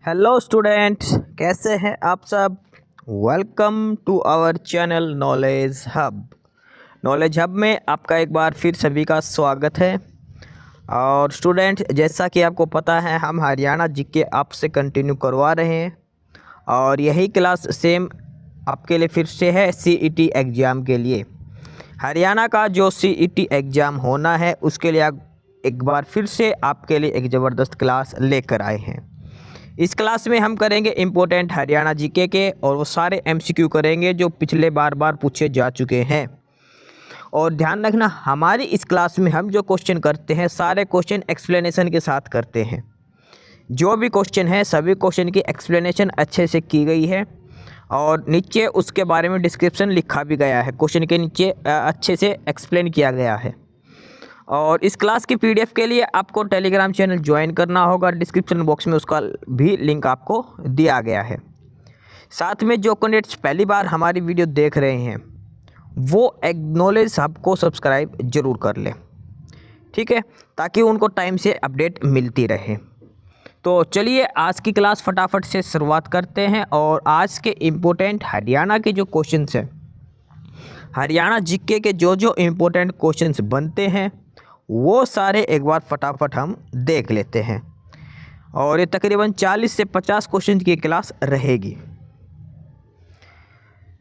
Hello students, कैसे हैं आप सब। Welcome to our channel knowledge hub. Knowledge hub में आपका एक बार फिर सभी का स्वागत है। और स्टूडेंट, जैसा कि आपको पता है, हम हरियाणा जीके आपसे कंटिन्यू करवा रहे हैं और यही क्लास सेम आपके लिए फिर से है सीईटी एग्ज़ाम के लिए। हरियाणा का जो सीईटी एग्ज़ाम होना है उसके लिए एक बार फिर से आपके लिए एक ज़बरदस्त क्लास लेकर आए हैं। इस क्लास में हम करेंगे इम्पोर्टेंट हरियाणा जीके के, और वो सारे एमसीक्यू करेंगे जो पिछले बार पूछे जा चुके हैं। और ध्यान रखना, हमारी इस क्लास में हम जो क्वेश्चन करते हैं सारे क्वेश्चन एक्सप्लेनेशन के साथ करते हैं। जो भी क्वेश्चन है सभी क्वेश्चन की एक्सप्लेनेशन अच्छे से की गई है और नीचे उसके बारे में डिस्क्रिप्शन लिखा भी गया है। क्वेश्चन के नीचे अच्छे से एक्सप्लेन किया गया है। और इस क्लास की पीडीएफ के लिए आपको टेलीग्राम चैनल ज्वाइन करना होगा। डिस्क्रिप्शन बॉक्स में उसका भी लिंक आपको दिया गया है। साथ में जो कैंडिडेट्स पहली बार हमारी वीडियो देख रहे हैं वो नॉलेज हब को सब्सक्राइब जरूर कर लें, ठीक है, ताकि उनको टाइम से अपडेट मिलती रहे। तो चलिए आज की क्लास फटाफट से शुरुआत करते हैं। और आज के इम्पोर्टेंट हरियाणा के जो क्वेश्चंस हैं, हरियाणा जीके के जो इम्पोर्टेंट क्वेश्चंस बनते हैं वो सारे एक बार फटाफट हम देख लेते हैं। और ये तकरीबन 40 से 50 क्वेश्चन की क्लास रहेगी।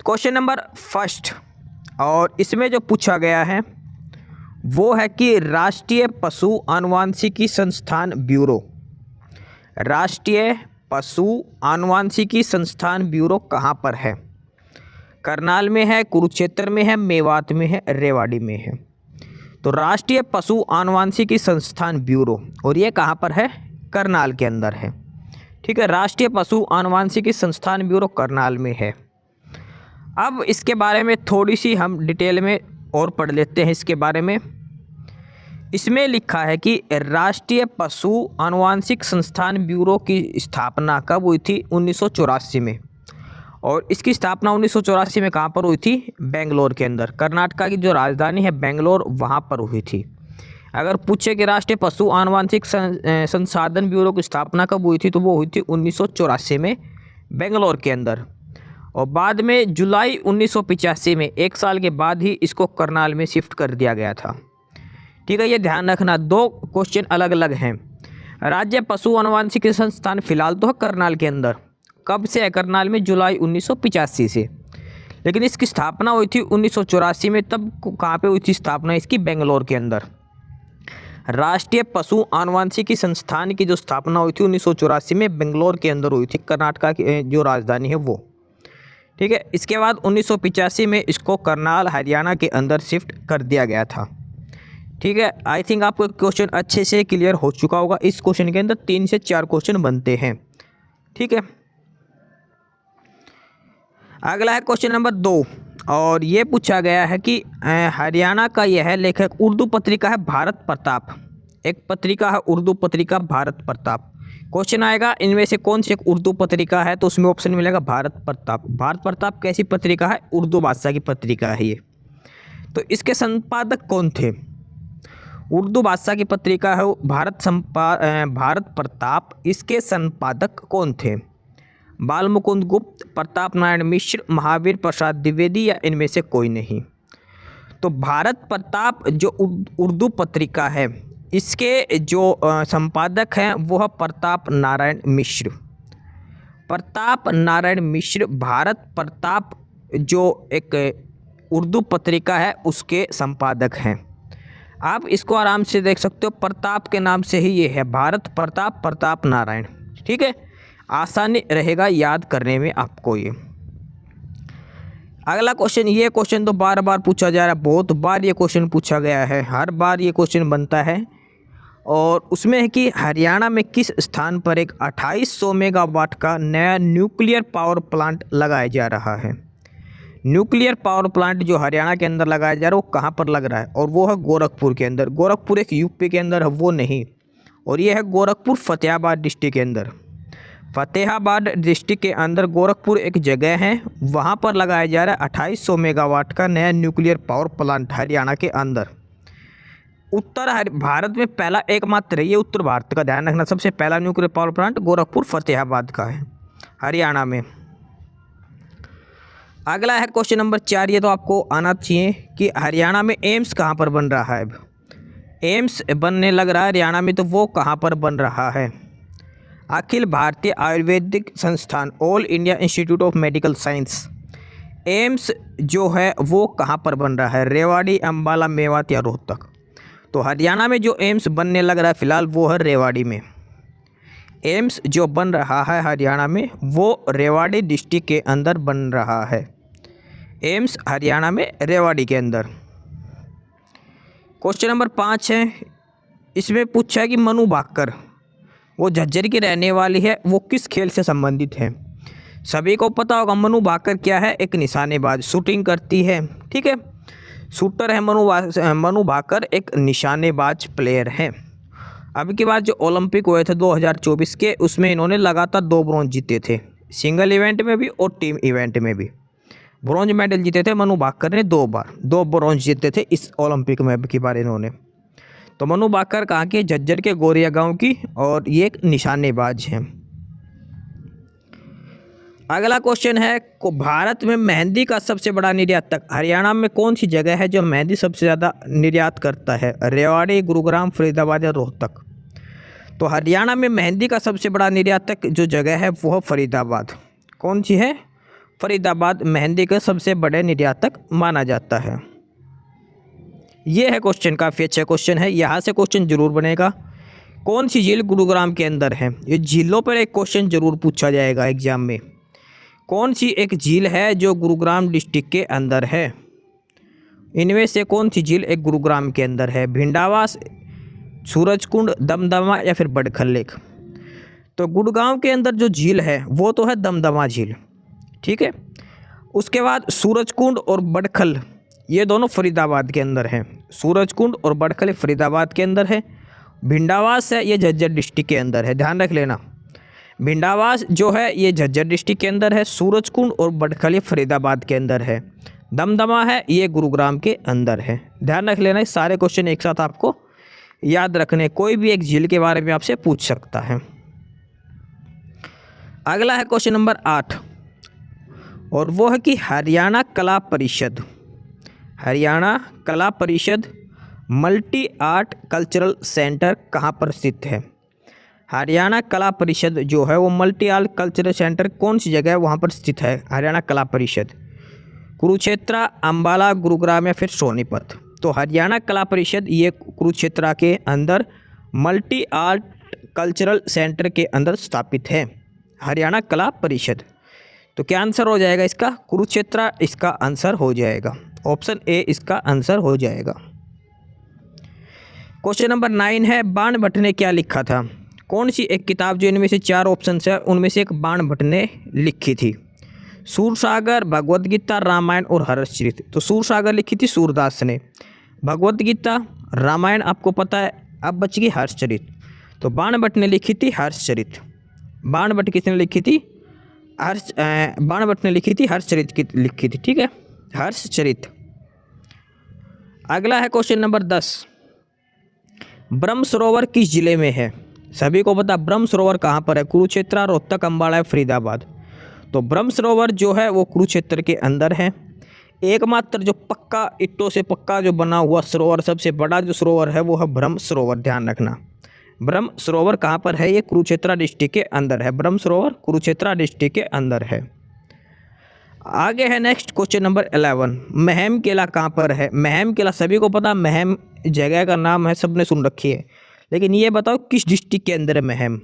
क्वेश्चन नंबर फर्स्ट, और इसमें जो पूछा गया है वो है कि राष्ट्रीय पशु आनुवांशिकी संस्थान ब्यूरो, राष्ट्रीय पशु आनुवांशिकी संस्थान ब्यूरो कहाँ पर है। करनाल में है, कुरुक्षेत्र में है, मेवात में है, रेवाड़ी में है। तो राष्ट्रीय पशु आनुवांशिकी संस्थान ब्यूरो, और ये कहाँ पर है, करनाल के अंदर है, ठीक है। राष्ट्रीय पशु आनुवांशिकी संस्थान ब्यूरो करनाल में है। अब इसके बारे में थोड़ी सी हम डिटेल में और पढ़ लेते हैं इसके बारे में। इसमें लिखा है कि राष्ट्रीय पशु आनुवांशिक संस्थान ब्यूरो की स्थापना कब हुई थी, 1984 में। और इसकी स्थापना 1984 में कहाँ पर हुई थी, बेंगलोर के अंदर। कर्नाटका की जो राजधानी है बेंगलोर, वहाँ पर हुई थी। अगर पूछे कि राष्ट्रीय पशु आनुवांशिक संसाधन ब्यूरो की स्थापना कब हुई थी, तो वो हुई थी 1984 में बेंगलोर के अंदर। और बाद में जुलाई 1985 में, एक साल के बाद ही इसको करनाल में शिफ्ट कर दिया गया था, ठीक है। ये ध्यान रखना, दो क्वेश्चन अलग अलग हैं। राज्य पशु आनुवांशिकी संस्थान फिलहाल तो है करनाल के अंदर, कब से है करनाल में, जुलाई 1985 से। लेकिन इसकी स्थापना हुई थी 1984 में, तब कहाँ पे हुई थी स्थापना इसकी, बेंगलोर के अंदर। राष्ट्रीय पशु आनुवांशिकी संस्थान की जो स्थापना हुई थी 1984 में बेंगलोर के अंदर हुई थी, कर्नाटका की जो राजधानी है वो, ठीक है। इसके बाद 1985 में इसको करनाल हरियाणा के अंदर शिफ्ट कर दिया गया था, ठीक है। आई थिंक आपको क्वेश्चन अच्छे से क्लियर हो चुका होगा। इस क्वेश्चन के अंदर 3 से 4 क्वेश्चन बनते हैं, ठीक है। अगला है क्वेश्चन नंबर 2, और ये पूछा गया है कि हरियाणा का यह लेखक, उर्दू पत्रिका है भारत प्रताप, एक पत्रिका है उर्दू पत्रिका भारत प्रताप। क्वेश्चन आएगा इनमें से कौन सी एक उर्दू पत्रिका है, तो उसमें ऑप्शन मिलेगा भारत प्रताप। भारत प्रताप कैसी पत्रिका है, उर्दू भाषा की पत्रिका है ये। तो इसके संपादक कौन थे, उर्दू भाषा की पत्रिका है भारत प्रताप। इसके संपादक कौन थे, बाल मुकुंद गुप्त, प्रताप नारायण मिश्र, महावीर प्रसाद द्विवेदी, या इनमें से कोई नहीं। तो भारत प्रताप जो उर्दू पत्रिका है, इसके जो संपादक हैं वो है प्रताप नारायण मिश्र। प्रताप नारायण मिश्र भारत प्रताप जो एक उर्दू पत्रिका है उसके संपादक हैं। आप इसको आराम से देख सकते हो, प्रताप के नाम से ही ये है, भारत प्रताप, प्रताप नारायण, ठीक है। आसानी रहेगा याद करने में आपको ये। अगला क्वेश्चन, ये क्वेश्चन तो बार बार पूछा जा रहा है, बहुत बार ये क्वेश्चन पूछा गया है, हर बार ये क्वेश्चन बनता है। और उसमें है कि हरियाणा में किस स्थान पर एक 2800 मेगावाट का नया न्यूक्लियर पावर प्लांट लगाया जा रहा है। न्यूक्लियर पावर प्लांट जो हरियाणा के अंदर लगाया जा रहा है वो कहाँ पर लग रहा है, और वो है गोरखपुर के अंदर। गोरखपुर एक यूपी के अंदर है वो नहीं, और ये है गोरखपुर फतेहाबाद डिस्ट्रिक्ट के अंदर। फतेहाबाद डिस्ट्रिक्ट के अंदर गोरखपुर एक जगह है, वहाँ पर लगाया जा रहा है 2800 मेगावाट का नया न्यूक्लियर पावर प्लांट हरियाणा के अंदर। भारत में पहला एकमात्र है, ये उत्तर भारत का ध्यान रखना, सबसे पहला nuclear power plant Gorakhpur Fatehabad का है, हरियाणा में। अगला है क्वेश्चन नंबर 4, ये तो आपको आना चाहिए कि हरियाणा में एम्स कहाँ पर बन रहा है। अब एम्स बनने लग रहा है हरियाणा में, तो वो कहाँ पर बन रहा है। अखिल भारतीय आयुर्वेदिक संस्थान, all India institute of medical science, AIIMS जो है वो कहाँ पर बन रहा है, रेवाड़ी, अम्बाला, मेवात या रोहतक। तो हरियाणा में जो एम्स बनने लग रहा है फिलहाल वो है रेवाड़ी में। एम्स जो बन रहा है हरियाणा में वो रेवाड़ी डिस्ट्रिक्ट के अंदर बन रहा है। एम्स हरियाणा में रेवाड़ी के अंदर। क्वेश्चन नंबर 5 है, इसमें पूछा है कि मनु भाकर, वो झज्जर की रहने वाली है, वो किस खेल से संबंधित है। सभी को पता होगा मनु भाकर क्या है, एक निशानेबाज, शूटिंग करती है, ठीक है, शूटर है मनु भाकर, एक निशानेबाज प्लेयर है। अब की बात जो ओलंपिक हुए थे 2024 के, उसमें इन्होंने लगातार 2 ब्रॉन्ज जीते थे, सिंगल इवेंट में भी और टीम इवेंट में भी। ब्रॉन्ज मेडल जीते थे मनु भाकर ने 2 बार, 2 ब्रॉन्ज जीते थे इस ओलंपिक में अब की बार इन्होंने। तो मनु भाकर कहाँ के, झज्जर के गोरिया गांव की, और ये एक निशानेबाज हैं। अगला क्वेश्चन है, भारत में मेहंदी का सबसे बड़ा निर्यातक हरियाणा में कौन सी जगह है जो मेहंदी सबसे ज़्यादा निर्यात करता है, रेवाड़ी, गुरुग्राम, फरीदाबाद या रोहतक। तो हरियाणा में मेहंदी का सबसे बड़ा निर्यातक जो जगह है वो है फरीदाबाद। कौन सी है, फरीदाबाद मेहंदी का सबसे बड़े निर्यातक माना जाता है। ये है क्वेश्चन, काफ़ी अच्छा क्वेश्चन है, यहाँ से क्वेश्चन जरूर बनेगा। कौन सी झील गुरुग्राम के अंदर है, ये झीलों पर एक क्वेश्चन जरूर पूछा जाएगा एग्जाम में। कौन सी एक झील है जो गुरुग्राम डिस्ट्रिक्ट के अंदर है, इनमें से कौन सी झील एक गुरुग्राम के अंदर है, भिंडावास, सूरजकुंड, दमदमा या फिर बड़खल लेक। तो गुड़गांव के अंदर जो झील है वो तो है दमदमा झील, ठीक है। उसके बाद सूरजकुंड और बड़खल ये दोनों फरीदाबाद के अंदर हैं, सूरजकुंड और बड़खल फरीदाबाद के अंदर है। भिंडावास है ये झज्जर डिस्ट्रिक्ट के अंदर है, ध्यान रख लेना। भिंडावास जो है ये झज्जर डिस्ट्रिक्ट के अंदर है, सूरजकुंड और बड़खल फरीदाबाद के अंदर है, दमदमा है ये गुरुग्राम के अंदर है। ध्यान रख लेना, सारे क्वेश्चन एक साथ आपको याद रखने, कोई भी एक झील के बारे में आपसे पूछ सकता है। अगला है क्वेश्चन नंबर 8, और वो है कि हरियाणा कला परिषद, हरियाणा कला परिषद मल्टी आर्ट कल्चरल सेंटर कहाँ पर स्थित है। हरियाणा कला परिषद जो है वो मल्टी आर्ट कल्चरल सेंटर कौन सी जगह है वहाँ पर स्थित है हरियाणा कला परिषद, कुरुक्षेत्र, अम्बाला, गुरुग्राम या फिर सोनीपत। तो हरियाणा कला परिषद ये कुरुक्षेत्र के अंदर मल्टी आर्ट कल्चरल सेंटर के अंदर स्थापित है, हरियाणा कला परिषद। तो क्या आंसर हो जाएगा इसका, कुरुक्षेत्र इसका आंसर हो जाएगा, ऑप्शन ए इसका आंसर हो जाएगा। क्वेश्चन नंबर 9 है, बाण भट्ट ने क्या लिखा था। कौन सी एक किताब जो इनमें से 4 ऑप्शन है उनमें से एक बाण भट्ट ने लिखी थी, सूरसागर, भगवत गीता, रामायण और हर्षचरित। तो सूरसागर लिखी थी सूरदास ने, भगवत गीता, रामायण आपको पता है, अब बच गई हर्षचरित। तो बाण भट्ट ने लिखी थी हर्षचरित। बाण भट्ट किसने लिखी थी, बाण भट्ट ने लिखी थी हर्षचरित की लिखी थी, ठीक है, हर्षचरित। अगला है क्वेश्चन नंबर 10, ब्रह्म सरोवर किस जिले में है। सभी को पता ब्रह्म सरोवर कहाँ पर है, कुरुक्षेत्र, रोहतक, अम्बाला, फरीदाबाद। तो ब्रह्म सरोवर जो है वो कुरुक्षेत्र के अंदर है। एकमात्र जो पक्का ईंटों से पक्का जो बना हुआ सरोवर, सबसे बड़ा जो सरोवर है वो है ब्रह्म सरोवर, ध्यान रखना। ब्रह्म सरोवर कहाँ पर है, ये कुरुक्षेत्र डिस्ट्रिक्ट के अंदर है, ब्रह्म सरोवर कुरुक्षेत्र डिस्ट्रिक्ट के अंदर है। आगे है नेक्स्ट क्वेश्चन नंबर 11, महम किला कहाँ पर है। महम किला सभी को पता, महम जगह का नाम है, सबने सुन रखी है, लेकिन ये बताओ किस डिस्ट्रिक्ट के अंदर है महम,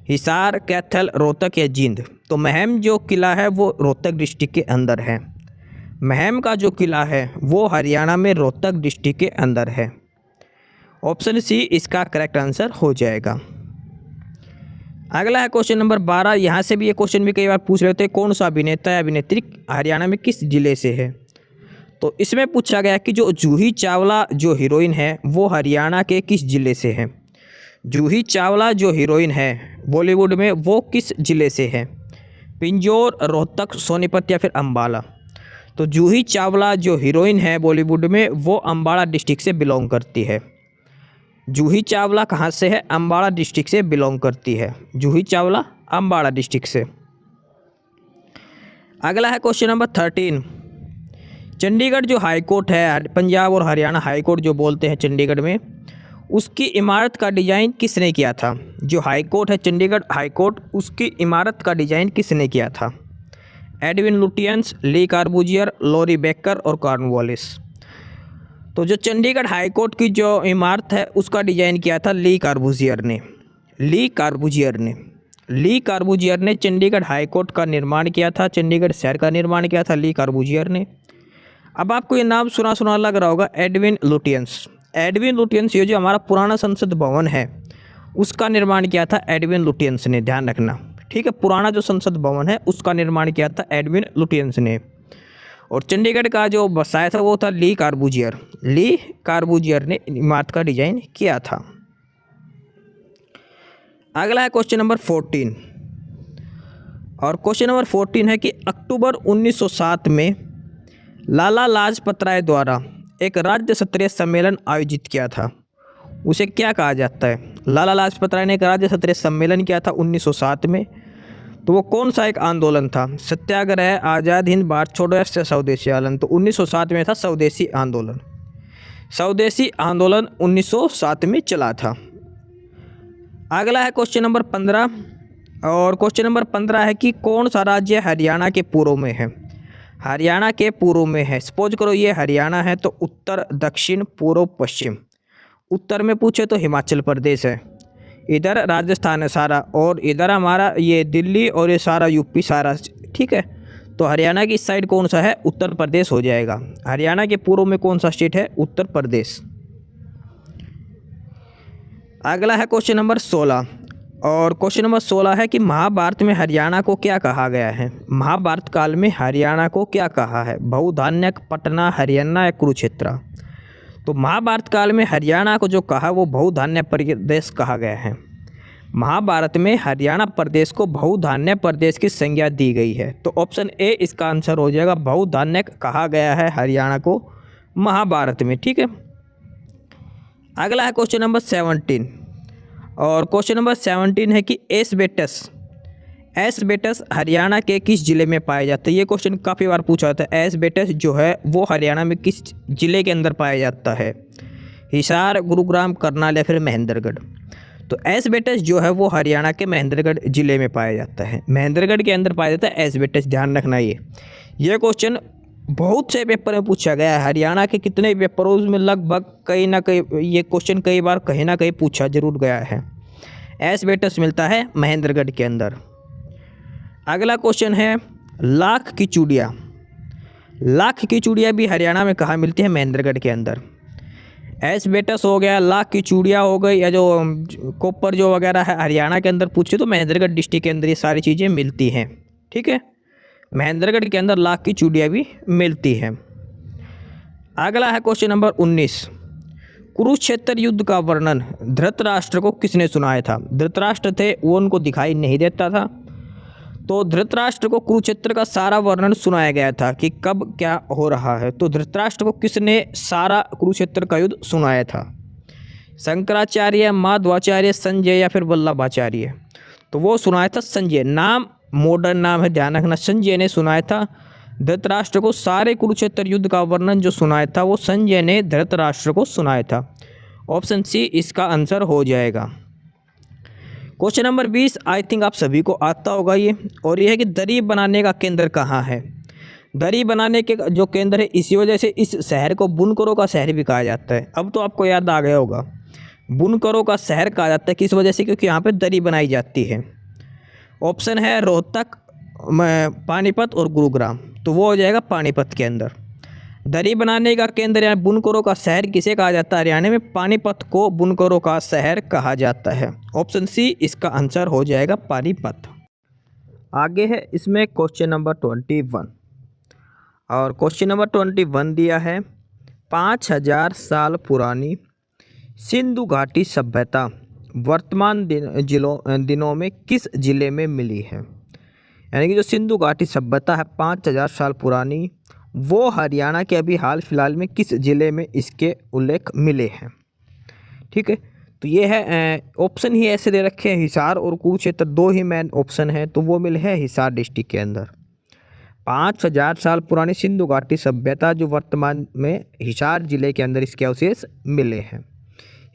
हिसार, कैथल, रोहतक या जींद। तो महम जो किला है वो रोहतक डिस्ट्रिक्ट के अंदर है। महम का जो किला है वो हरियाणा में रोहतक डिस्ट्रिक्ट के अंदर है, ऑप्शन सी इसका करेक्ट आंसर हो जाएगा। अगला है क्वेश्चन नंबर 12, यहाँ से भी ये क्वेश्चन भी कई बार पूछ लेते हैं, कौन सा अभिनेता या अभिनेत्री हरियाणा में किस जिले से है। तो इसमें पूछा गया कि जो जूही चावला जो हीरोइन है वो हरियाणा के किस जिले से है। जूही चावला जो हीरोइन है बॉलीवुड में वो किस जिले से है, पिंजौर, रोहतक, सोनीपत या फिर अम्बाला। तो जूही चावला जो हीरोइन है बॉलीवुड में वो अम्बाला डिस्ट्रिक्ट से बिलोंग करती है, जूही चावला कहाँ से है? अम्बाड़ा डिस्ट्रिक्ट से बिलोंग करती है। जूही चावला अम्बाड़ा डिस्ट्रिक्ट से। अगला है क्वेश्चन नंबर 13। चंडीगढ़ जो हाई कोर्ट है, पंजाब और हरियाणा हाई कोर्ट जो बोलते हैं चंडीगढ़ में, उसकी इमारत का डिज़ाइन किसने किया था? जो हाई कोर्ट है चंडीगढ़ हाई कोर्ट, उसकी इमारत का डिज़ाइन किसने किया था? एडविन लुटियंस, ली कार्बूजियर, लॉरी बेकर और कॉर्नवालिस। तो जो चंडीगढ़ हाई कोर्ट की जो इमारत है उसका डिज़ाइन किया था ली कार्बूजियर ने। ली कार्बूजियर ने चंडीगढ़ हाई कोर्ट का निर्माण किया था, चंडीगढ़ शहर का निर्माण किया था ली कार्बूजियर ने। अब आपको ये नाम सुना लग रहा होगा, एडविन लुटियंस। एडविन लुटियंस, ये जो हमारा पुराना संसद भवन है उसका निर्माण किया था एडविन लुटियंस ने, ध्यान रखना, ठीक है। पुराना जो संसद भवन है उसका निर्माण किया था एडविन लुटियंस ने। और चंडीगढ़ का जो बसाया था वो था ली कार्बूजियर। ली कार्बूजियर ने इमारत का डिजाइन किया था। अगला है क्वेश्चन नंबर 14। और क्वेश्चन नंबर 14 है कि अक्टूबर 1907 में लाला लाजपत राय द्वारा एक राज्य स्तरीय सम्मेलन आयोजित किया था, उसे क्या कहा जाता है? लाला लाजपत राय ने एक राज्य स्तरीय सम्मेलन किया था 1907 में, तो वो कौन सा एक आंदोलन था? सत्याग्रह, आज़ाद हिंद भारत छोड़ो या स्वदेशी आंदोलन? तो 1907 में था स्वदेशी आंदोलन। स्वदेशी आंदोलन 1907 में चला था। अगला है क्वेश्चन नंबर 15। और क्वेश्चन नंबर 15 है कि कौन सा राज्य हरियाणा के पूर्व में है? हरियाणा के पूर्व में है। सपोज करो ये हरियाणा है तो उत्तर, दक्षिण, पूर्व, पश्चिम। उत्तर में पूछे तो हिमाचल प्रदेश है, इधर राजस्थान है सारा, और इधर हमारा ये दिल्ली और ये सारा यूपी सारा, ठीक है। तो हरियाणा की इस साइड कौन सा है? उत्तर प्रदेश हो जाएगा। हरियाणा के पूर्व में कौन सा स्टेट है? उत्तर प्रदेश। अगला है क्वेश्चन नंबर 16। और क्वेश्चन नंबर 16 है कि महाभारत में हरियाणा को क्या कहा गया है? महाभारत काल में हरियाणा को क्या कहा है? बहुधान्यक, पटना, हरियाणा या कुरुक्षेत्र? तो महाभारत काल में हरियाणा को जो कहा वो बहुधान्य प्रदेश कहा गया है। महाभारत में हरियाणा प्रदेश को बहुधान्य प्रदेश की संज्ञा दी गई है। तो ऑप्शन ए इसका आंसर हो जाएगा, बहुधान्य कहा गया है हरियाणा को महाभारत में, ठीक है। अगला है क्वेश्चन नंबर 17। और क्वेश्चन नंबर 17 है कि एस्बेस्टस हरियाणा के किस जिले में पाया जाता है? ये क्वेश्चन काफ़ी बार पूछा जाता है। एस्बेस्टस जो है वो हरियाणा में किस जिले के अंदर पाया जाता है? हिसार, गुरुग्राम, करनाल या फिर महेंद्रगढ़? तो एस्बेस्टस जो है वो हरियाणा के महेंद्रगढ़ जिले में पाया जाता है। महेंद्रगढ़ के अंदर पाया जाता है एस्बेस्टस, ध्यान रखना। ये क्वेश्चन बहुत से पेपर में पूछा गया है। हरियाणा के कितने पेपरों में लगभग कहीं ना कहीं ये क्वेश्चन कई बार कहीं ना कहीं पूछा जरूर गया है। एस्बेस्टस मिलता है महेंद्रगढ़ के अंदर। अगला क्वेश्चन है लाख की चूड़ियाँ। लाख की चूड़ियाँ भी हरियाणा में कहाँ मिलती है? महेंद्रगढ़ के अंदर। एस्बेस्टस हो गया, लाख की चूड़ियाँ हो गई, या जो कॉपर जो वगैरह है हरियाणा के अंदर पूछे तो महेंद्रगढ़ डिस्ट्रिक्ट के अंदर ये सारी चीज़ें मिलती हैं, ठीक है। महेंद्रगढ़ के अंदर लाख की चूड़ियाँ भी मिलती हैं। अगला है क्वेश्चन नंबर 19। कुरुक्षेत्र युद्ध का वर्णन धृतराष्ट्र को किसने सुनाया था? धृतराष्ट्र थे, वो उनको दिखाई नहीं देता था, तो धृतराष्ट्र को कुरुक्षेत्र का सारा वर्णन सुनाया गया था कि कब क्या हो रहा है। तो धृतराष्ट्र को किसने सारा कुरुक्षेत्र का युद्ध सुनाया था? शंकराचार्य, माधवाचार्य, संजय या फिर वल्लभाचार्य? तो वो सुनाया था संजय। नाम मॉडर्न नाम है, ध्यान रखना। संजय ने सुनाया था धृतराष्ट्र को सारे कुरुक्षेत्र युद्ध का वर्णन जो सुनाया था वो संजय ने धृतराष्ट्र को सुनाया था। ऑप्शन सी इसका आंसर हो जाएगा। क्वेश्चन नंबर 20 आई थिंक आप सभी को आता होगा ये, और ये है कि दरी बनाने का केंद्र कहाँ है? दरी बनाने के जो केंद्र है, इसी वजह से इस शहर को बुनकरों का शहर भी कहा जाता है। अब तो आपको याद आ गया होगा, बुनकरों का शहर कहा जाता है किस वजह से? क्योंकि यहाँ पे दरी बनाई जाती है। ऑप्शन है रोहतक, पानीपत और गुरुग्राम, तो वो हो जाएगा पानीपत के अंदर। दरी बनाने का केंद्र या बुनकरों का शहर किसे कहा जाता है? हरियाणा में पानीपत को बुनकरों का शहर कहा जाता है। ऑप्शन सी इसका आंसर हो जाएगा पानीपत। आगे है इसमें क्वेश्चन नंबर 21। और क्वेश्चन नंबर 21 दिया है 5000 साल पुरानी सिंधु घाटी सभ्यता वर्तमान दिनों में किस जिले में मिली है? यानी कि जो सिंधु घाटी सभ्यता है 5000 साल पुरानी, वो हरियाणा के अभी हाल फिलहाल में किस ज़िले में इसके उल्लेख मिले हैं, ठीक है। तो ये है ऑप्शन ही ऐसे दे रखे हैं, हिसार और कुरुक्षेत्र दो ही मेन ऑप्शन है, तो वो मिले है हिसार डिस्ट्रिक्ट के अंदर। 5000 साल पुरानी सिंधु घाटी सभ्यता जो वर्तमान में हिसार जिले के अंदर इसके अवशेष मिले हैं।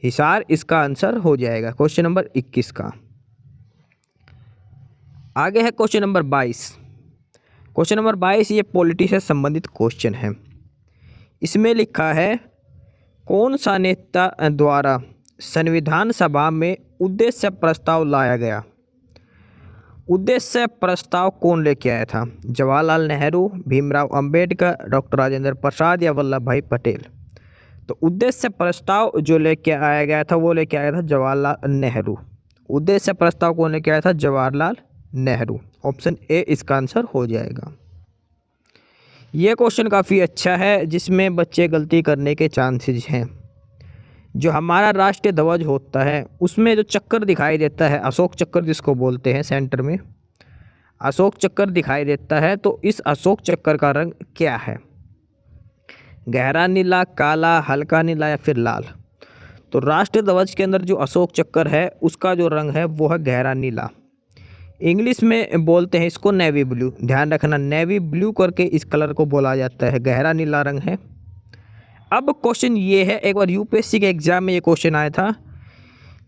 हिसार इसका आंसर हो जाएगा क्वेश्चन नंबर 21 का। आगे है क्वेश्चन नंबर 22। क्वेश्चन नंबर 22 ये पॉलिटी से संबंधित क्वेश्चन है। इसमें लिखा है कौन सा नेता द्वारा संविधान सभा में उद्देश्य प्रस्ताव लाया गया। उद्देश्य प्रस्ताव कौन लेके आया था? जवाहरलाल नेहरू, भीमराव अंबेडकर, डॉक्टर राजेंद्र प्रसाद या वल्लभ भाई पटेल। तो उद्देश्य प्रस्ताव जो लेके आया गया था वो लेके आया था जवाहरलाल नेहरू। उद्देश्य प्रस्ताव कौन लेके आया था? जवाहरलाल नेहरू। ऑप्शन ए इसका आंसर हो जाएगा। ये क्वेश्चन काफ़ी अच्छा है जिसमें बच्चे गलती करने के चांसेस हैं। जो हमारा राष्ट्रीय ध्वज होता है उसमें जो चक्कर दिखाई देता है, अशोक चक्कर जिसको बोलते हैं, सेंटर में अशोक चक्कर दिखाई देता है, तो इस अशोक चक्कर का रंग क्या है? गहरा नीला, काला, हल्का नीला या फिर लाल। तो राष्ट्रीय ध्वज के अंदर जो अशोक चक्कर है उसका जो रंग है वो है गहरा नीला। इंग्लिश में बोलते हैं इसको नेवी ब्लू। ध्यान रखना, नेवी ब्लू करके इस कलर को बोला जाता है, गहरा नीला रंग है। अब क्वेश्चन ये है, एक बार यूपीएससी के एग्जाम में ये क्वेश्चन आया था,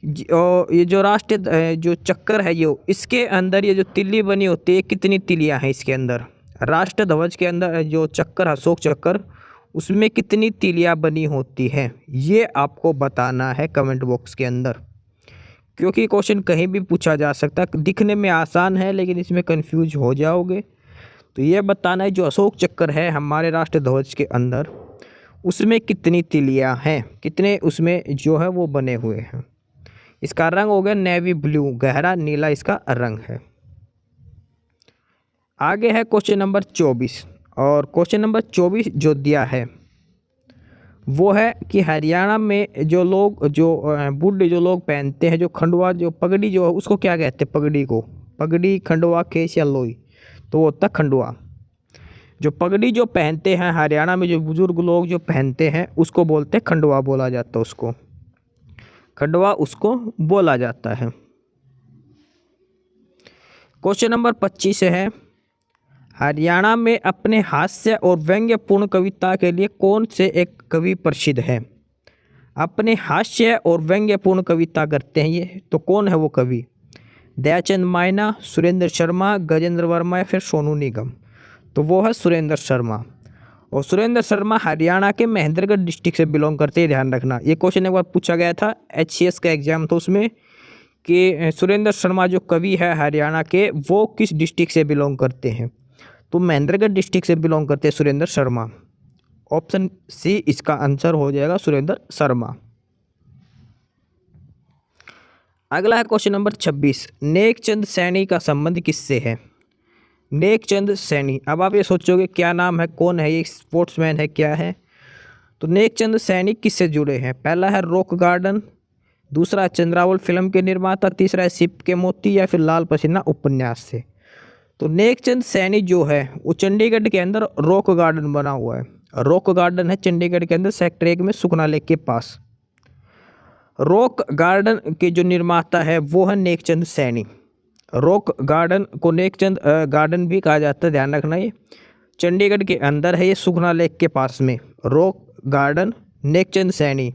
ये जो राष्ट्रीय जो चक्कर है ये, इसके अंदर ये जो तिल्ली बनी होती है, कितनी तिलियां हैं इसके अंदर? राष्ट्रीय ध्वज के अंदर जो चक्कर, अशोक चक्कर, उसमें कितनी तिलियां बनी होती हैं, ये आपको बताना है कमेंट बॉक्स के अंदर। क्योंकि क्वेश्चन कहीं भी पूछा जा सकता है, दिखने में आसान है लेकिन इसमें कंफ्यूज हो जाओगे। तो ये बताना है जो अशोक चक्कर है हमारे राष्ट्रीय ध्वज के अंदर, उसमें कितनी तिलियां हैं, कितने उसमें जो है वो बने हुए हैं। इसका रंग हो गया नेवी ब्लू, गहरा नीला इसका रंग है। आगे है क्वेश्चन नंबर 24, और क्वेश्चन नंबर 24 जो दिया है वो है कि हरियाणा में जो लोग, जो बूढ़े जो लोग पहनते हैं, जो खंडवा, जो पगड़ी जो है उसको क्या कहते हैं? पगड़ी को, पगड़ी, खंडवा, केश या लोई, तो वो होता खंडवा। जो पगड़ी जो पहनते हैं हरियाणा में, जो बुजुर्ग लोग जो पहनते हैं उसको बोलते हैं खंडवा, बोला जाता है उसको, खंडवा उसको बोला जाता है। क्वेश्चन नंबर 25 है, हरियाणा में अपने हास्य और व्यंग्यपूर्ण कविता के लिए कौन से एक कवि प्रसिद्ध है? अपने हास्य और व्यंग्यपूर्ण कविता करते हैं ये, तो कौन है वो कवि? दयाचंद मायना, सुरेंद्र शर्मा, गजेंद्र वर्मा या फिर सोनू निगम। तो वो है सुरेंद्र शर्मा। और सुरेंद्र शर्मा हरियाणा के महेंद्रगढ़ डिस्ट्रिक्ट से बिलोंग करते हैं। ध्यान रखना, ये क्वेश्चन एक बार पूछा गया था, HCS का एग्जाम था उसमें, कि सुरेंद्र शर्मा जो कवि है हरियाणा के, वो किस डिस्ट्रिक्ट से बिलोंग करते हैं? तो महेंद्रगढ़ डिस्ट्रिक्ट से बिलोंग करते हैं सुरेंद्र शर्मा। ऑप्शन सी इसका आंसर हो जाएगा, सुरेंद्र शर्मा। अगला है क्वेश्चन नंबर 26, नेकचंद सैनी का संबंध किससे है? नेकचंद सैनी, अब आप ये सोचोगे क्या नाम है, कौन है ये, स्पोर्ट्समैन है, क्या है? तो नेकचंद सैनी किससे जुड़े हैं? पहला है रॉक गार्डन, दूसरा चंद्रावल फिल्म के निर्माता, तीसरा है सिप के मोती या फिर लाल पसीना उपन्यास से। तो नेकचंद सैनी जो है वो चंडीगढ़ के अंदर रॉक गार्डन बना हुआ है। रॉक गार्डन है चंडीगढ़ के अंदर सेक्टर 1 में सुखना लेक के पास। रॉक गार्डन के जो निर्माता है वो है नेकचंद सैनी। रॉक गार्डन को नेकचंद गार्डन भी कहा जाता है, ध्यान रखना। ये चंडीगढ़ के अंदर है, ये सुखना लेक के पास में रॉक गार्डन, नेकचंद सैनी।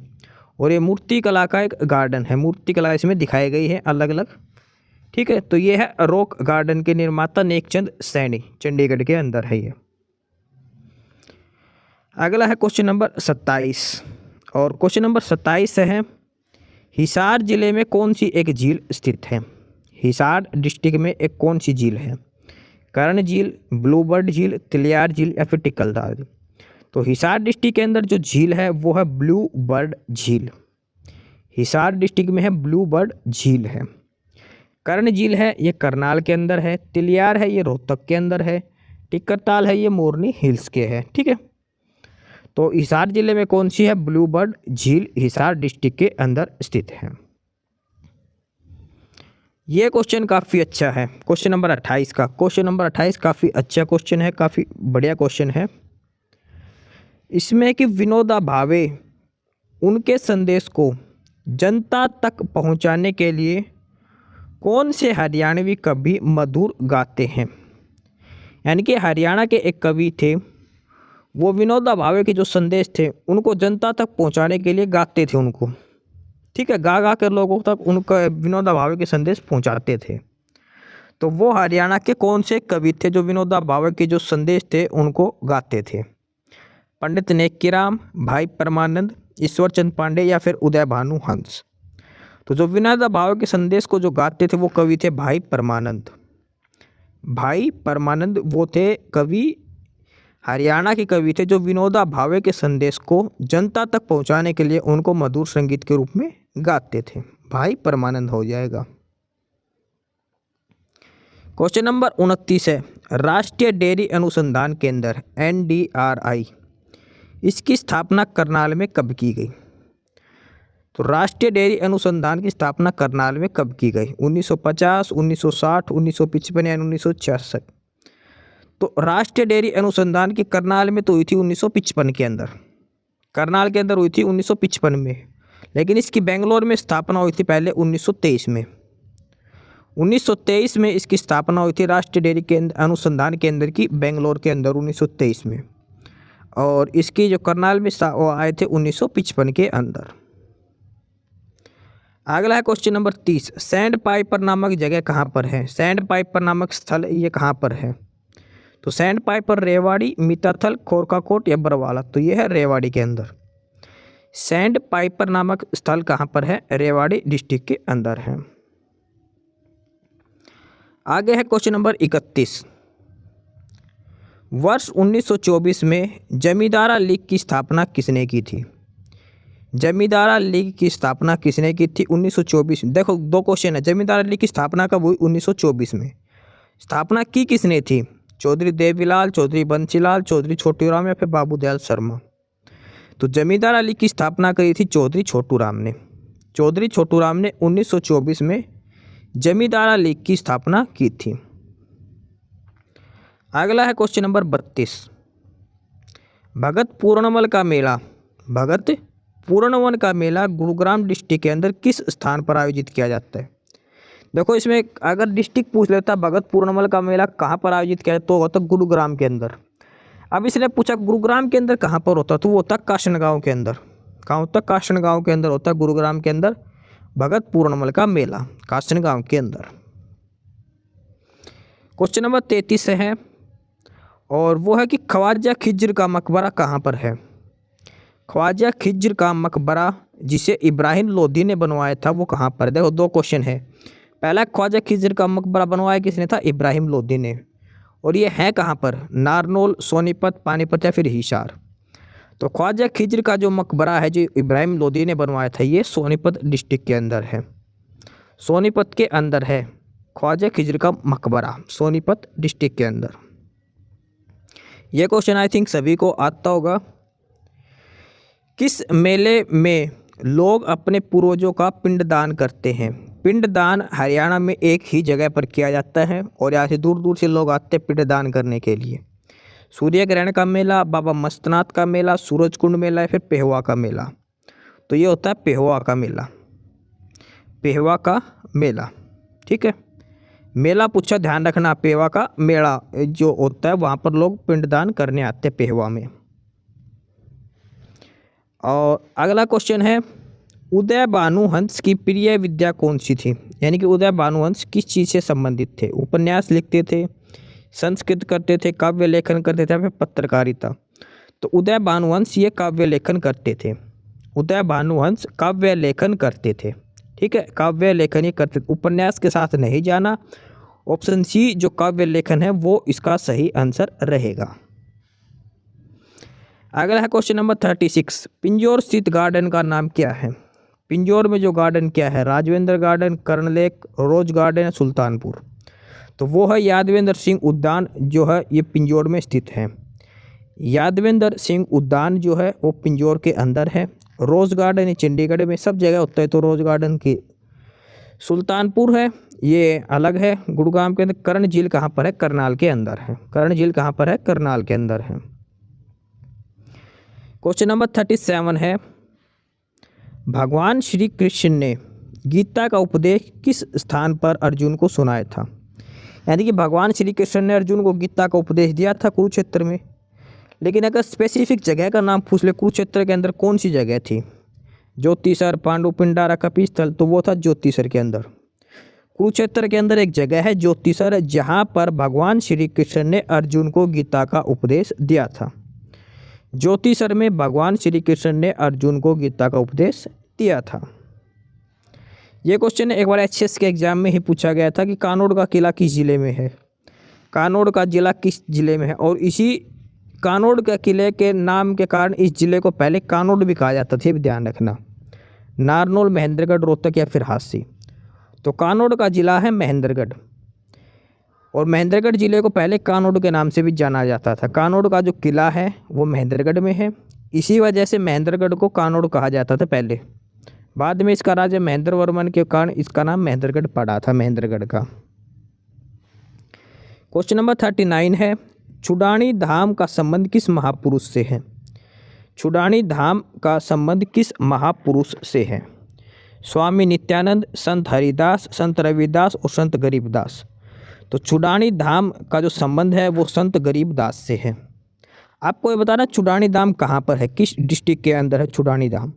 और ये मूर्ति कला का एक गार्डन है, मूर्ति कला इसमें दिखाई गई है अलग अलग, ठीक है। तो ये है रॉक गार्डन के निर्माता नेकचंद सैनी, चंडीगढ़ के अंदर है ये। अगला है क्वेश्चन नंबर 27, और क्वेश्चन नंबर 27 है, हिसार जिले में कौन सी एक झील स्थित है? हिसार डिस्ट्रिक्ट में एक कौन सी झील है? कर्ण झील, ब्लूबर्ड झील, तिलियार झील या फिर टिकलदार झील। तो हिसार डिस्ट्रिक्ट के अंदर जो झील है वो है ब्लू बर्ड झील। हिसार डिस्ट्रिक्ट में है ब्लू बर्ड झील है। कर्ण झील है ये करनाल के अंदर है, तिलियार है ये रोहतक के अंदर है, टिक्करताल है ये मोरनी हिल्स के है, ठीक है। तो हिसार जिले में कौन सी है? ब्लू बर्ड झील हिसार डिस्ट्रिक्ट के अंदर स्थित है। ये क्वेश्चन काफ़ी अच्छा है, क्वेश्चन नंबर 28 का। क्वेश्चन नंबर 28 काफ़ी अच्छा क्वेश्चन है, काफ़ी बढ़िया क्वेश्चन है। इसमें कि विनोबा भावे उनके संदेश को जनता तक पहुंचाने के लिए कौन से हरियाणवी कवि मधुर गाते हैं? यानी कि हरियाणा के एक कवि थे, वो विनोबा भावे के जो संदेश थे उनको जनता तक पहुंचाने के लिए गाते थे उनको, ठीक है, गा गा कर लोगों तक उनका विनोबा भावे के संदेश पहुंचाते थे। तो वो हरियाणा के कौन से कवि थे जो विनोबा भावे के जो संदेश थे उनको गाते थे? पंडित नेक्कीराम, भाई परमानंद, ईश्वरचंद पांडे या फिर उदय भानु हंस। तो जो विनोबा भावे के संदेश को जो गाते थे वो कवि थे भाई परमानंद। भाई परमानंद वो थे कवि, हरियाणा के कवि थे जो विनोबा भावे के संदेश को जनता तक पहुंचाने के लिए उनको मधुर संगीत के रूप में गाते थे। भाई परमानंद हो जाएगा। क्वेश्चन नंबर 29 है, राष्ट्रीय डेयरी अनुसंधान केंद्र NDRI, इसकी स्थापना करनाल में कब की गई? तो राष्ट्रीय डेयरी अनुसंधान की स्थापना करनाल में कब की गई? 1950, 1960, 1955 या 1966? तो राष्ट्रीय डेयरी अनुसंधान की करनाल में तो हुई थी 1955 के अंदर, करनाल के अंदर हुई थी 1955 में, लेकिन इसकी बेंगलोर में स्थापना हुई थी पहले 1923 में। 1923 में इसकी स्थापना हुई थी राष्ट्रीय डेयरी केंद्र अनुसंधान केंद्र की बेंगलोर के अंदर 1923 में, और इसकी जो करनाल में आए थे 1955 के अंदर। अगला है क्वेश्चन नंबर 30, सैंड पाइपर नामक जगह कहाँ पर है? सैंड पाइपर नामक स्थल ये कहाँ पर है? तो सैंड पाइपर रेवाड़ी, मिताथल, खोरकाकोट या बरवाला? तो ये है रेवाड़ी के अंदर। सैंड पाइपर नामक स्थल कहाँ पर है? रेवाड़ी डिस्ट्रिक्ट के अंदर है। आगे है क्वेश्चन नंबर 31, वर्ष 1924 में जमींदारा लीग की स्थापना किसने की थी? जमींदारा लीग की स्थापना किसने की थी 1924? देखो दो क्वेश्चन है, जमींदारा लीग की स्थापना कब हुई? 1924 में। स्थापना की किसने थी? चौधरी देवीलाल, चौधरी बंसीलाल, चौधरी छोटूराम या फिर बाबू दयाल शर्मा? तो जमींदारा लीग की स्थापना करी थी चौधरी छोटूराम ने। चौधरी छोटूराम ने 1924 में जमींदारा लीग की स्थापना की थी। अगला है क्वेश्चन नंबर 32, भगत पूर्णमल का मेला, भगत पूर्णवन का मेला गुरुग्राम डिस्ट्रिक्ट के अंदर किस स्थान पर आयोजित किया जाता है? देखो इसमें अगर डिस्ट्रिक्ट पूछ लेता भगत पूर्णमल का मेला कहाँ पर आयोजित किया तो होता गुरुग्राम के अंदर। अब इसने पूछा गुरुग्राम के अंदर कहाँ पर होता, तो वो होता काशन गाँव के अंदर। कहाँ होता? काशन गाँव के अंदर होता, गुरुग्राम के अंदर भगत पूर्णमल का मेला काशन गाँव के अंदर। क्वेश्चन नंबर 33 है, और वो है कि ख्वाजा खिज्र का मकबरा कहाँ पर है? ख्वाजा खिज्र का मकबरा जिसे इब्राहिम लोदी ने बनवाया था वो कहाँ पर? देखो दो क्वेश्चन है, पहला ख्वाजा खिज्र का मकबरा बनवाया किसने था? इब्राहिम लोदी ने, और ये है कहाँ पर? नारनौल, सोनीपत, पानीपत या फिर हिसार? तो ख्वाजा खिज्र का जो मकबरा है जो इब्राहिम लोदी ने बनवाया था ये सोनीपत डिस्ट्रिक्ट के अंदर है, सोनीपत के अंदर है ख्वाजा खिज्र का मकबरा, सोनीपत डिस्ट्रिक्ट के अंदर। ये क्वेश्चन आई थिंक सभी को आता होगा। किस मेले में लोग अपने पूर्वजों का पिंडदान करते हैं? पिंडदान हरियाणा में एक ही जगह पर किया जाता है और यहाँ से दूर दूर से लोग आते हैं पिंडदान करने के लिए। सूर्य ग्रहण का मेला, बाबा मस्तनाथ का मेला, सूरज कुंड मेला या फिर पेहवा का मेला? तो ये होता है पेहवा का मेला, पेहवा का मेला, ठीक है। मेला पूछा, ध्यान रखना, पेहवा का मेला जो होता है वहाँ पर लोग पिंडदान करने आते हैं पेहवा में। और अगला क्वेश्चन है, उदय भानु हंस की प्रिय विद्या कौन सी थी? यानी कि उदय भानु हंस किस चीज़ से संबंधित थे? उपन्यास लिखते थे, संस्कृत करते थे, काव्य लेखन करते थे, फिर पत्रकारिता? तो उदय भानु हंस ये काव्य लेखन करते थे, उदय भानु हंस काव्य लेखन करते थे, ठीक है, काव्य लेखन ही करते थे, उपन्यास के साथ नहीं जाना। ऑप्शन सी जो काव्य लेखन है वो इसका सही आंसर रहेगा। अगला है क्वेश्चन नंबर 36, पिंजौर स्थित गार्डन का नाम क्या है? पिंजौर में जो गार्डन क्या है? Rajvendra garden, Karna lake, rose garden, Sultanpur? तो वो है यादवेंद्र सिंह उद्यान जो है ये पिंजौर में स्थित है। यादवेंद्र सिंह उद्यान जो है वो पिंजौर के अंदर है। रोज गार्डन ये चंडीगढ़ में सब जगह होता है, तो रोज गार्डन की सुल्तानपुर है ये अलग है गुड़गांव के अंदर। कर्ण झील कहाँ पर है? करनाल के अंदर है। कर्ण झील कहाँ पर है? करनाल के अंदर है। क्वेश्चन नंबर 37 है, भगवान श्री कृष्ण ने गीता का उपदेश किस स्थान पर अर्जुन को सुनाया था? यानी कि भगवान श्री कृष्ण ने अर्जुन को गीता का उपदेश दिया था कुरुक्षेत्र में। लेकिन अगर स्पेसिफिक जगह का नाम पूछ ले, कुरुक्षेत्र के अंदर कौन सी जगह थी? ज्योतिसर, पांडु पिंडारा, कपिस्थल, तो वो था ज्योतिसर के अंदर। कुरुक्षेत्र के अंदर एक जगह है ज्योतिसर, जहाँ पर भगवान श्री कृष्ण ने अर्जुन को गीता का उपदेश दिया था। ज्योतिसर में भगवान श्री कृष्ण ने अर्जुन को गीता का उपदेश दिया था। ये क्वेश्चन एक बार एचएस के एग्जाम में ही पूछा गया था कि कानोड़ का किला किस जिले में है? कानोड़ का जिला किस जिले में है? और इसी कानोड़ के किले के नाम के कारण इस जिले को पहले कानोड़ भी कहा जाता था, ध्यान रखना। नारनौल, महेंद्रगढ़, रोहतक या फिर हांसी। तो कानोड़ का जिला है महेंद्रगढ़, और महेंद्रगढ़ जिले को पहले कानोड़ के नाम से भी जाना जाता था। कानोड़ का जो किला है वो महेंद्रगढ़ में है, इसी वजह से महेंद्रगढ़ को कानोड़ कहा जाता था पहले। बाद में इसका राजा महेंद्र वर्मन के कारण इसका नाम महेंद्रगढ़ पड़ा था, महेंद्रगढ़ का। क्वेश्चन नंबर 39 है, छुडानी धाम का संबंध किस महापुरुष से है? छुडानी धाम का संबंध किस महापुरुष से है? स्वामी नित्यानंद, संत हरिदास, संत रविदास और संत गरीबदास। तो छुडानी धाम का जो संबंध है वो संत गरीबदास से है। आपको ये बताना छुडानी धाम कहाँ पर है, किस डिस्ट्रिक्ट के अंदर है छुडानी धाम?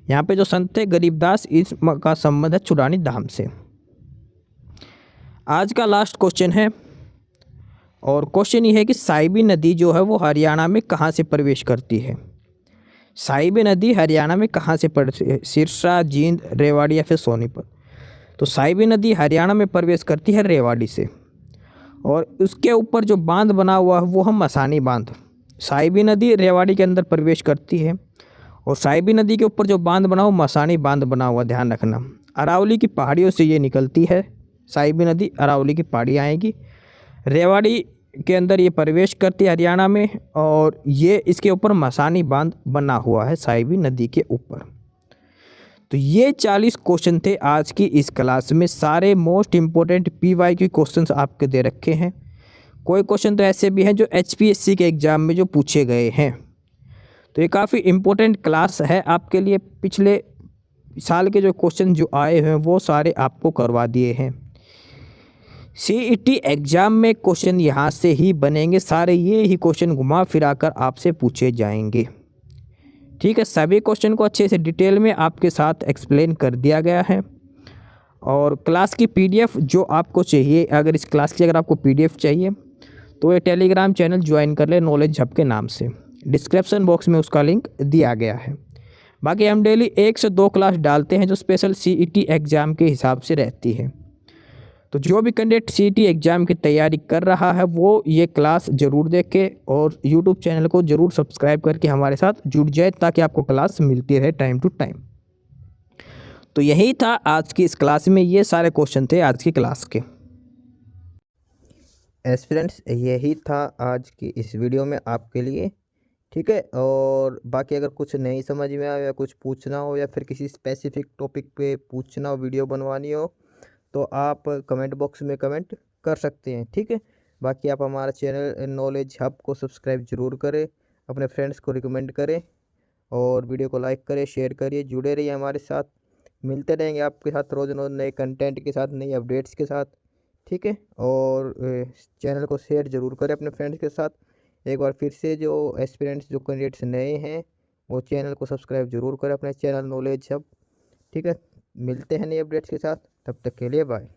यहाँ पे जो संत है गरीबदास, इसका संबंध है छुडानी धाम से। आज का लास्ट क्वेश्चन है, और क्वेश्चन ये है कि साहिबी नदी जो है वो हरियाणा में कहाँ से प्रवेश करती है? साहिबी नदी हरियाणा में कहाँ से पड़ती है? सिरसा, जींद, रेवाड़ी या फिर सोनीपत? तो साहिबी नदी हरियाणा में प्रवेश करती है रेवाड़ी से, और उसके ऊपर जो बांध बना हुआ है वो है मसानी बांध। साहिबी नदी रेवाड़ी के अंदर प्रवेश करती है, और साहिबी नदी के ऊपर जो बांध बना हुआ मसानी बांध बना हुआ, ध्यान रखना। अरावली की पहाड़ियों से ये निकलती है, साहिबी नदी अरावली की पहाड़ी आएगी, रेवाड़ी के अंदर ये प्रवेश करती है हरियाणा में, और ये इसके ऊपर मसानी बांध बना हुआ है साहिबी नदी के ऊपर। तो ये 40 क्वेश्चन थे आज की इस क्लास में। सारे मोस्ट इम्पोर्टेंट PYQ क्वेश्चंस आपके दे रखे हैं। कोई क्वेश्चन तो ऐसे भी हैं जो HPSC के एग्ज़ाम में जो पूछे गए हैं। तो ये काफ़ी इम्पोर्टेंट क्लास है आपके लिए। पिछले साल के जो क्वेश्चन जो आए हैं वो सारे आपको करवा दिए हैं। CET एग्ज़ाम में क्वेश्चन यहाँ से ही बनेंगे, सारे ये ही क्वेश्चन घुमा फिरा कर आपसे पूछे जाएंगे। ठीक है, सभी क्वेश्चन को अच्छे से डिटेल में आपके साथ एक्सप्लेन कर दिया गया है। और क्लास की PDF जो आपको चाहिए, अगर इस क्लास की अगर आपको PDF चाहिए तो ये टेलीग्राम चैनल ज्वाइन कर ले, नॉलेज हब के नाम से। डिस्क्रिप्शन बॉक्स में उसका लिंक दिया गया है। बाकी हम डेली 1 से 2 क्लास डालते हैं जो स्पेशल CET एग्ज़ाम के हिसाब से रहती है। तो जो भी कैंडिडेट CET एग्ज़ाम की तैयारी कर रहा है वो ये क्लास ज़रूर देखे, और YouTube चैनल को ज़रूर सब्सक्राइब करके हमारे साथ जुड़ जाए, ताकि आपको क्लास मिलती रहे टाइम टू टाइम। तो यही था आज की इस क्लास में, ये सारे क्वेश्चन थे आज की क्लास के। एस्पिरेंट्स, यही था आज की इस वीडियो में आपके लिए। ठीक है, और बाकी अगर कुछ नहीं समझ में आया या कुछ पूछना हो या फिर किसी स्पेसिफिक टॉपिक पे पूछना हो, वीडियो बनवानी हो, तो आप कमेंट बॉक्स में कमेंट कर सकते हैं। ठीक है, बाकी आप हमारा चैनल नॉलेज हब को सब्सक्राइब ज़रूर करें, अपने फ्रेंड्स को रिकमेंड करें, और वीडियो को लाइक करें, शेयर करिए, जुड़े रहिए हमारे साथ। मिलते रहेंगे आपके साथ रोज़ रोज़ नए कंटेंट के साथ, नई अपडेट्स के साथ। ठीक है, और चैनल को शेयर ज़रूर करें अपने फ्रेंड्स के साथ। एक बार फिर से जो एस्पिरेंट्स, जो कैंडिडेट्स नए हैं, वो चैनल को सब्सक्राइब ज़रूर करें, अपने चैनल नॉलेज हब। ठीक है, मिलते हैं नए अपडेट्स के साथ, तब तक के लिए बाय।